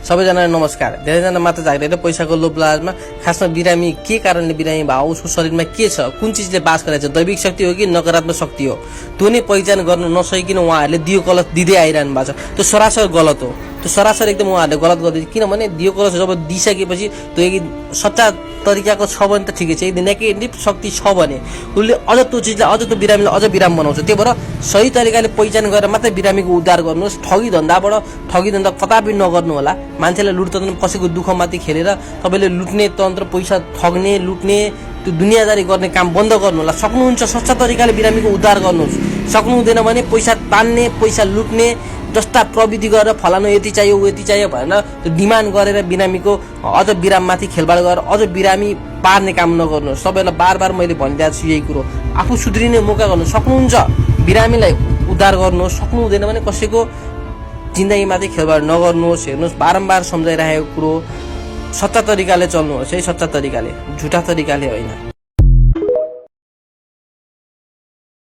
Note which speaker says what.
Speaker 1: सबैजनालाई नमस्कार। धेरैजना मात्र जागेर पैसाको लोभ लालचमा खासमा बिरामी के कारणले बिरामी भयो, उसको शरीरमा के छ, कुन चिजले बास गरेको छ, दैविक शक्ति हो कि नकारात्मक शक्ति हो, त्यो नै पहिचान गर्न नसकिकन उहाँहरूले दियो कलश दिँदै आइरहनु भएको छ। त्यो सरासर गलत हो। त्यो सरासर एकदम उहाँहरूले गलत गर्दै, किनभने दियो कलश जब दिइसकेपछि त्यो सच्चा तरिकाको छ भने त ठिकै छ, यदि नेगेटिभ शक्ति छ भने उसले अझ त्यो चिजलाई अझ त्यो बिरामीलाई अझ बिराम बनाउँछ। त्यही भएर सही तरिकाले पहिचान गरेर मात्रै बिरामीको उद्धार गर्नुहोस्। ठगी धन्दा कदापि नगर्नु होला। मान्छेलाई लुटतन्त्र कसैको दुःखमाथि खेलेर तपाईँले लुट्ने तन्त्र, पैसा ठग्ने, लुट्ने, त्यो दुनियाँदारी गर्ने काम बन्द गर्नु होला। सक्नुहुन्छ सच्चा तरिकाले बिरामीको उद्धार गर्नुहोस्। सक्नु हुँदैन भने पैसा तान्ने, पैसा लुट्ने जस्ता प्रविधि गरेर फलानु यति चाहियो यति चाहियो भनेर त्यो डिमान्ड गरेर बिरामीको अझ बिराममाथि खेलबाड गरेर अझ बिरामी पार्ने काम नगर्नुहोस्। सबैलाई बार बार मैले भनिदिएको छु यही कुरो। आफू सुध्रिने मौका गर्नु सक्नुहुन्छ, बिरामीलाई उद्धार गर्नुहोस्। सक्नु हुँदैन भने कसैको जिन्दगीमाथि खेलबाड नगर्नुहोस्। हेर्नुहोस्, बारम्बार सम्झाइरहेको कुरो सच्चा तरिकाले चल्नुहोस् है, सच्चा तरिकाले, झुटा तरिकाले होइन।